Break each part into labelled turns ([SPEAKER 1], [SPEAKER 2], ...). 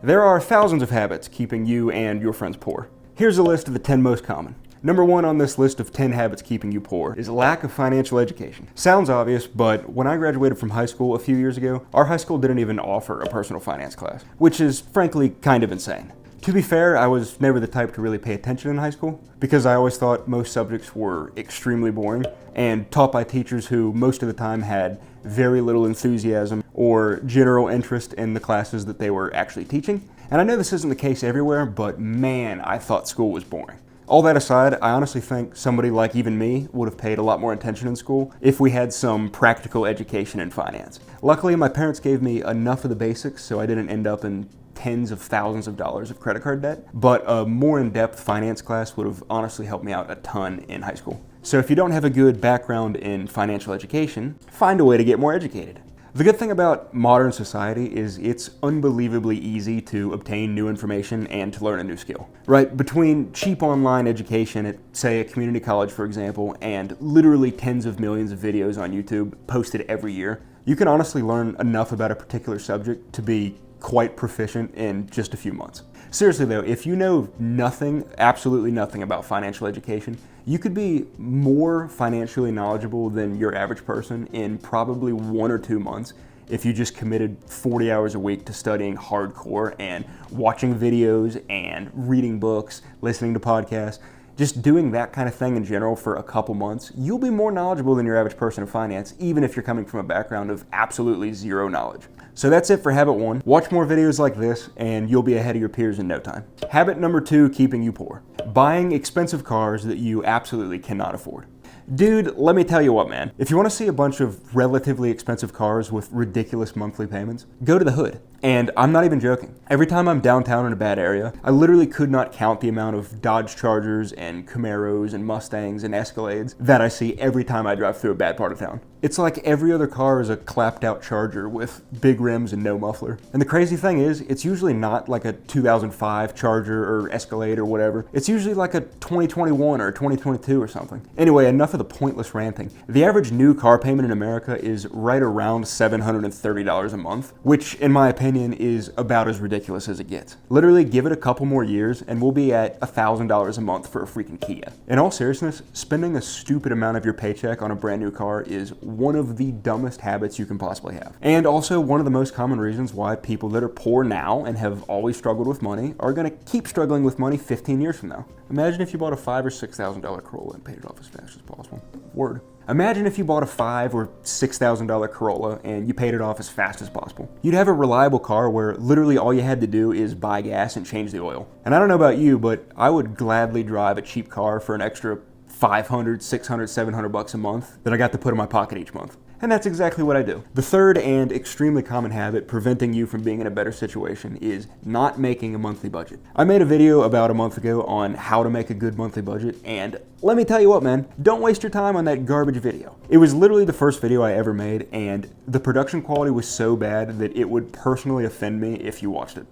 [SPEAKER 1] There are thousands of habits keeping you and your friends poor. Here's a list of the 10 most common. Number 1 on this list of 10 habits keeping you poor is lack of financial education. Sounds obvious, but when I graduated from high school a few years ago, our high school didn't even offer a personal finance class, which is frankly kind of insane. To be fair, I was never the type to really pay attention in high school because I always thought most subjects were extremely boring and taught by teachers who most of the time had very little enthusiasm or general interest in the classes that they were actually teaching. And I know this isn't the case everywhere, but man, I thought school was boring. All that aside, I honestly think somebody like even me would have paid a lot more attention in school if we had some practical education in finance. Luckily, my parents gave me enough of the basics so I didn't end up in tens of thousands of dollars of credit card debt, but a more in-depth finance class would have honestly helped me out a ton in high school. So if you don't have a good background in financial education, find a way to get more educated. The good thing about modern society is it's unbelievably easy to obtain new information and to learn a new skill. Right? Between cheap online education at, say, a community college, for example, and literally tens of millions of videos on YouTube posted every year, you can honestly learn enough about a particular subject to be quite proficient in just a few months. Seriously though, if you know nothing, absolutely nothing about financial education, you could be more financially knowledgeable than your average person in probably 1 or 2 months if you just committed 40 hours a week to studying hardcore and watching videos and reading books, listening to podcasts. Just doing that kind of thing in general for a couple months, you'll be more knowledgeable than your average person in finance, even if you're coming from a background of absolutely zero knowledge. So that's it for habit 1. Watch more videos like this and you'll be ahead of your peers in no time. Habit number 2, keeping you poor. Buying expensive cars that you absolutely cannot afford. Dude, let me tell you what, man. If you want to see a bunch of relatively expensive cars with ridiculous monthly payments, go to the hood. And I'm not even joking. Every time I'm downtown in a bad area, I literally could not count the amount of Dodge Chargers and Camaros and Mustangs and Escalades that I see every time I drive through a bad part of town. It's like every other car is a clapped out Charger with big rims and no muffler. And the crazy thing is, it's usually not like a 2005 Charger or Escalade or whatever. It's usually like a 2021 or 2022 or something. Anyway, enough of the pointless ranting. The average new car payment in America is right around $730 a month, which in my opinion is about as ridiculous as it gets. Literally give it a couple more years and we'll be at $1,000 a month for a freaking Kia. In all seriousness, spending a stupid amount of your paycheck on a brand new car is one of the dumbest habits you can possibly have. And also one of the most common reasons why people that are poor now and have always struggled with money are gonna keep struggling with money 15 years from now. Imagine if you bought a $5,000 or $6,000 Corolla and paid it off as fast as possible. Word. Imagine if you bought a $5,000 or $6,000 Corolla and you paid it off as fast as possible. You'd have a reliable car where literally all you had to do is buy gas and change the oil. And I don't know about you, but I would gladly drive a cheap car for an extra $500, $600, $700 a month that I got to put in my pocket each month. And that's exactly what I do. The third and extremely common habit preventing you from being in a better situation is not making a monthly budget. I made a video about a month ago on how to make a good monthly budget, and let me tell you what, man, don't waste your time on that garbage video. It was literally the first video I ever made, and the production quality was so bad that it would personally offend me if you watched it.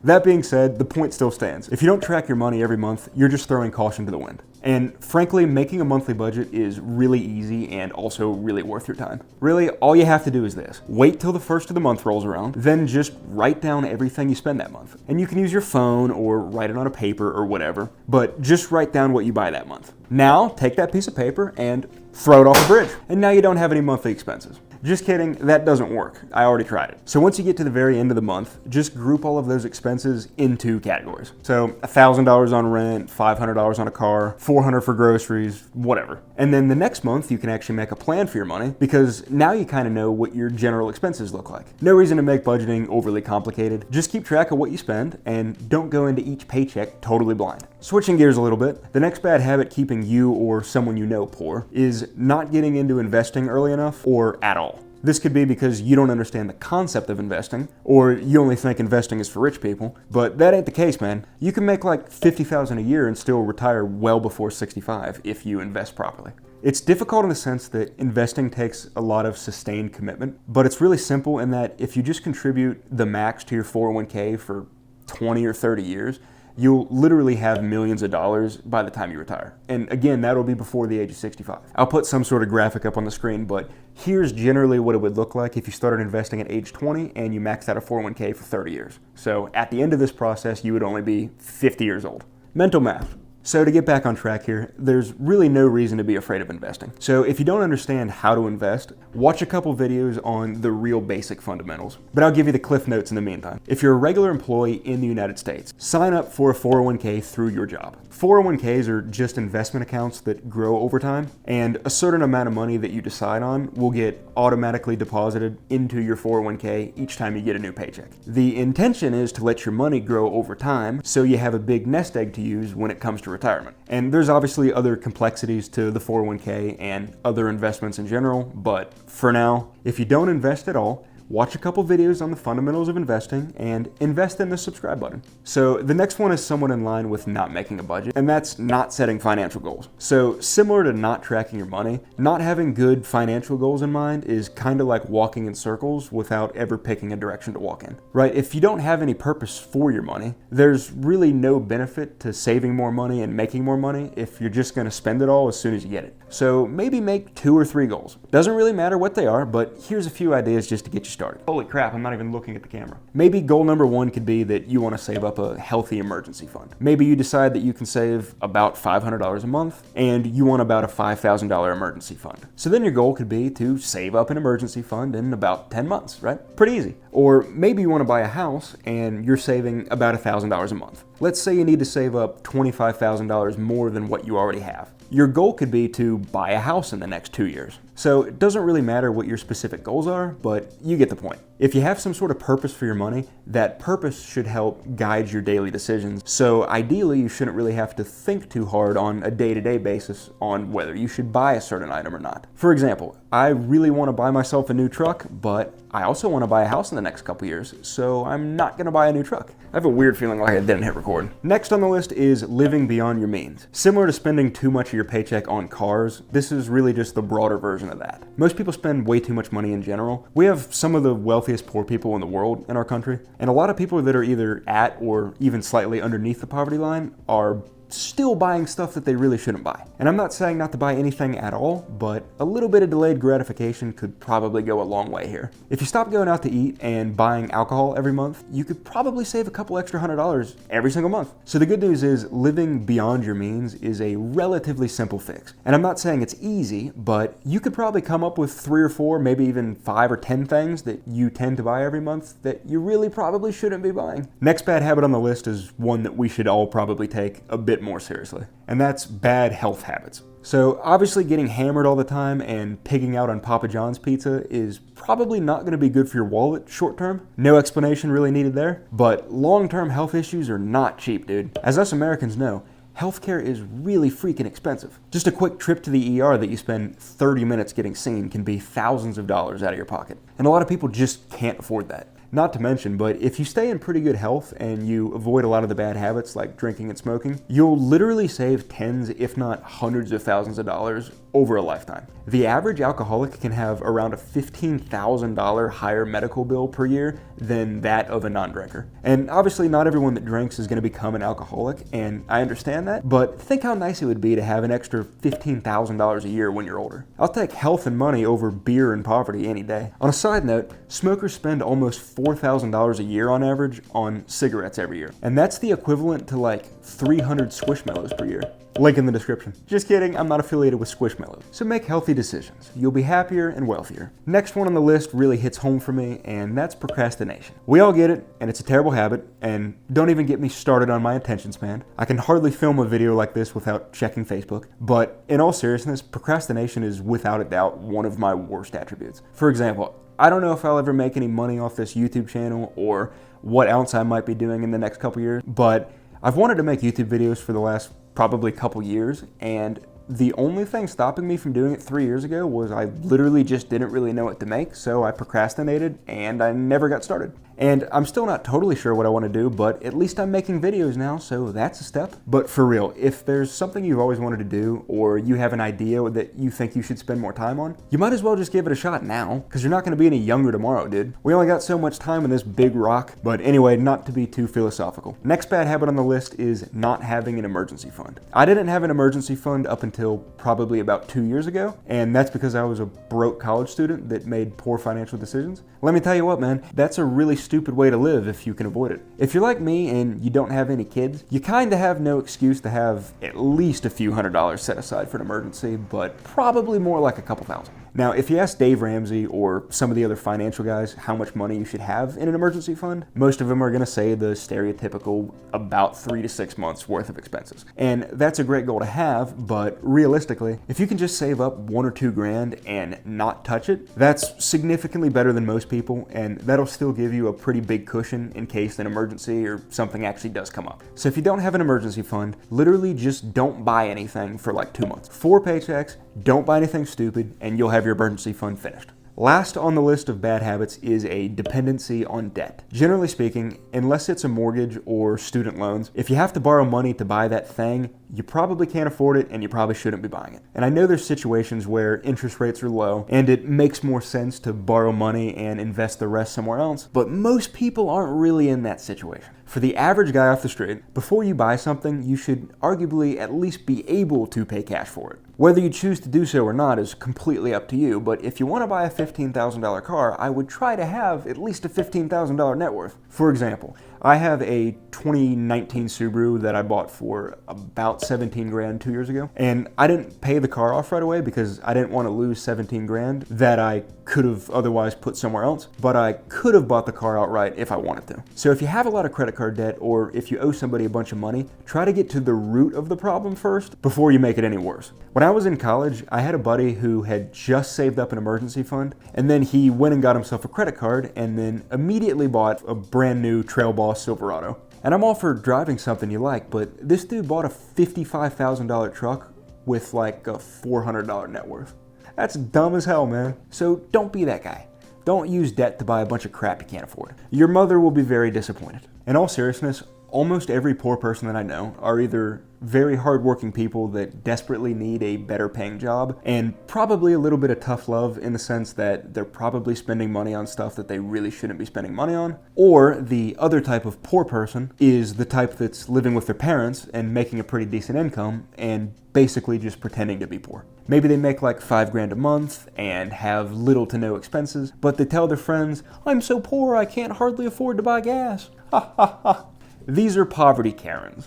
[SPEAKER 1] That being said, the point still stands. If you don't track your money every month, you're just throwing caution to the wind. And frankly, making a monthly budget is really easy and also really worth your time. Really, all you have to do is this. Wait till the first of the month rolls around, then just write down everything you spend that month. And you can use your phone or write it on a paper or whatever, but just write down what you buy that month. Now, take that piece of paper and throw it off the bridge. And now you don't have any monthly expenses. Just kidding, that doesn't work. I already tried it. So once you get to the very end of the month, just group all of those expenses into categories. So $1,000 on rent, $500 on a car, $400 for groceries, whatever. And then the next month, you can actually make a plan for your money because now you kind of know what your general expenses look like. No reason to make budgeting overly complicated. Just keep track of what you spend and don't go into each paycheck totally blind. Switching gears a little bit, the next bad habit keeping you or someone you know poor is not getting into investing early enough or at all. This could be because you don't understand the concept of investing, or you only think investing is for rich people, but that ain't the case, man. You can make like $50,000 a year and still retire well before 65 if you invest properly. It's difficult in the sense that investing takes a lot of sustained commitment, but it's really simple in that if you just contribute the max to your 401k for 20 or 30 years, you'll literally have millions of dollars by the time you retire. And again, that'll be before the age of 65. I'll put some sort of graphic up on the screen, but here's generally what it would look like if you started investing at age 20 and you maxed out a 401k for 30 years. So at the end of this process, you would only be 50 years old. Mental math. So to get back on track here, there's really no reason to be afraid of investing. So if you don't understand how to invest, watch a couple videos on the real basic fundamentals. But I'll give you the cliff notes in the meantime. If you're a regular employee in the United States, sign up for a 401k through your job. 401ks are just investment accounts that grow over time, and a certain amount of money that you decide on will get automatically deposited into your 401k each time you get a new paycheck. The intention is to let your money grow over time so you have a big nest egg to use when it comes to retirement. And there's obviously other complexities to the 401k and other investments in general, but for now, if you don't invest at all, watch a couple videos on the fundamentals of investing and invest in the subscribe button. So the next one is somewhat in line with not making a budget, and that's not setting financial goals. So similar to not tracking your money, not having good financial goals in mind is kind of like walking in circles without ever picking a direction to walk in, right? If you don't have any purpose for your money, there's really no benefit to saving more money and making more money if you're just gonna spend it all as soon as you get it. So maybe make 2 or 3 goals. Doesn't really matter what they are, but here's a few ideas just to get you started. Holy crap, I'm not even looking at the camera. Maybe goal number 1 could be that you want to save up a healthy emergency fund. Maybe you decide that you can save about $500 a month and you want about a $5,000 emergency fund. So then your goal could be to save up an emergency fund in about 10 months, right? Pretty easy. Or maybe you want to buy a house and you're saving about $1,000 a month. Let's say you need to save up $25,000 more than what you already have. Your goal could be to buy a house in the next 2 years. So it doesn't really matter what your specific goals are, but you get the point. If you have some sort of purpose for your money, that purpose should help guide your daily decisions. So ideally, you shouldn't really have to think too hard on a day-to-day basis on whether you should buy a certain item or not. For example, I really want to buy myself a new truck, but I also want to buy a house in the next couple years, so I'm not going to buy a new truck. I have a weird feeling like I didn't hit record. Next on the list is living beyond your means. Similar to spending too much of your paycheck on cars, this is really just the broader version of that. Most people spend way too much money in general. We have some of the wealthiest poor people in the world in our country, and a lot of people that are either at or even slightly underneath the poverty line are still buying stuff that they really shouldn't buy. And I'm not saying not to buy anything at all, but a little bit of delayed gratification could probably go a long way here. If you stop going out to eat and buying alcohol every month, you could probably save a couple extra $100 every single month. So the good news is living beyond your means is a relatively simple fix. And I'm not saying it's easy, but you could probably come up with 3 or 4, maybe even 5 or 10 things that you tend to buy every month that you really probably shouldn't be buying. Next bad habit on the list is one that we should all probably take a bit more seriously, and that's bad health habits. So obviously getting hammered all the time and pigging out on Papa John's pizza is probably not going to be good for your wallet short term. No explanation really needed there, but long-term health issues are not cheap, dude. As us Americans know, healthcare is really freaking expensive. Just a quick trip to the ER that you spend 30 minutes getting seen can be thousands of dollars out of your pocket. And a lot of people just can't afford that. Not to mention, but if you stay in pretty good health and you avoid a lot of the bad habits like drinking and smoking, you'll literally save tens, if not hundreds of thousands of dollars over a lifetime. The average alcoholic can have around a $15,000 higher medical bill per year than that of a non-drinker. And obviously not everyone that drinks is going to become an alcoholic, and I understand that, but think how nice it would be to have an extra $15,000 a year when you're older. I'll take health and money over beer and poverty any day. On a side note, smokers spend almost $4,000 a year on average on cigarettes every year. And that's the equivalent to like 300 Squishmallows per year. Link in the description. Just kidding, I'm not affiliated with Squishmallows. So make healthy decisions. You'll be happier and wealthier. Next one on the list really hits home for me, and that's procrastination. We all get it, and it's a terrible habit, and don't even get me started on my attention span. I can hardly film a video like this without checking Facebook, but in all seriousness, procrastination is without a doubt one of my worst attributes. For example, I don't know if I'll ever make any money off this YouTube channel or what else I might be doing in the next couple years, but I've wanted to make YouTube videos for the last probably couple years, and The only thing stopping me from doing it 3 years ago was I literally just didn't really know what to make, so I procrastinated and I never got started. And I'm still not totally sure what I want to do, but at least I'm making videos now, so that's a step. But for real, if there's something you've always wanted to do, or you have an idea that you think you should spend more time on, you might as well just give it a shot now, because you're not going to be any younger tomorrow, dude. We only got so much time in this big rock. But anyway, not to be too philosophical. Next bad habit on the list is not having an emergency fund. I didn't have an emergency fund up until probably about 2 years ago, and that's because I was a broke college student that made poor financial decisions. Let me tell you what, man, that's a really stupid way to live if you can avoid it. If you're like me and you don't have any kids, you kind of have no excuse to have at least a few $100s set aside for an emergency, but probably more like a couple thousand. Now, if you ask Dave Ramsey or some of the other financial guys how much money you should have in an emergency fund, most of them are going to say the stereotypical about 3 to 6 months worth of expenses. And that's a great goal to have, but realistically, if you can just save up 1 or 2 grand and not touch it, that's significantly better than most people, and that'll still give you a pretty big cushion in case an emergency or something actually does come up. So if you don't have an emergency fund, literally just don't buy anything for like 2 months. 4 paychecks, don't buy anything stupid, and you'll have your emergency fund finished. Last on the list of bad habits is a dependency on debt. Generally speaking, unless it's a mortgage or student loans, if you have to borrow money to buy that thing, you probably can't afford it and you probably shouldn't be buying it. And I know there's situations where interest rates are low and it makes more sense to borrow money and invest the rest somewhere else, but most people aren't really in that situation. For the average guy off the street, before you buy something, you should arguably at least be able to pay cash for it. Whether you choose to do so or not is completely up to you, but if you want to buy a $15,000 car, I would try to have at least a $15,000 net worth. For example, I have a 2019 Subaru that I bought for about 17 grand 2 years ago, and I didn't pay the car off right away because I didn't want to lose 17 grand that I could have otherwise put somewhere else, but I could have bought the car outright if I wanted to. So if you have a lot of credit card debt or if you owe somebody a bunch of money, try to get to the root of the problem first before you make it any worse. When I was in college, I had a buddy who had just saved up an emergency fund, and then he went and got himself a credit card and then immediately bought a brand new Trail Boss Silverado. And I'm all for driving something you like, but this dude bought a $55,000 truck with like a $400 net worth. That's dumb as hell, man. So don't be that guy. Don't use debt to buy a bunch of crap you can't afford. Your mother will be very disappointed. In all seriousness, almost every poor person that I know are either very hardworking people that desperately need a better paying job and probably a little bit of tough love in the sense that they're probably spending money on stuff that they really shouldn't be spending money on. Or the other type of poor person is the type that's living with their parents and making a pretty decent income and basically just pretending to be poor. Maybe they make like 5 grand a month and have little to no expenses, but they tell their friends, "I'm so poor I can't hardly afford to buy gas." Ha ha ha. These are poverty Karens.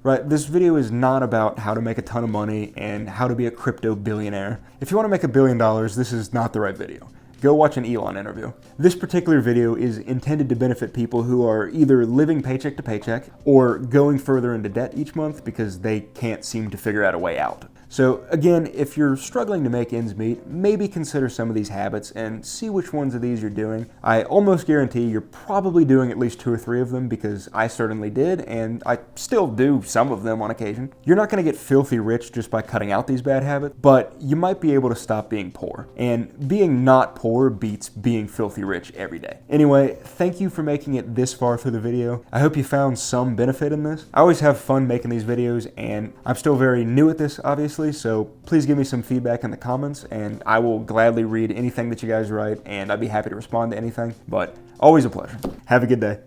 [SPEAKER 1] Right, this video is not about how to make a ton of money and how to be a crypto billionaire. If you want to make $1 billion, this is not the right video. Go watch an Elon interview. This particular video is intended to benefit people who are either living paycheck to paycheck or going further into debt each month because they can't seem to figure out a way out. So again, if you're struggling to make ends meet, maybe consider some of these habits and see which ones of these you're doing. I almost guarantee you're probably doing at least 2 or 3 of them because I certainly did, and I still do some of them on occasion. You're not going to get filthy rich just by cutting out these bad habits, but you might be able to stop being poor. And being not poor beats being filthy rich every day. Anyway, thank you for making it this far through the video. I hope you found some benefit in this. I always have fun making these videos, and I'm still very new at this, obviously. So please give me some feedback in the comments and I will gladly read anything that you guys write and I'd be happy to respond to anything, but always a pleasure. Have a good day.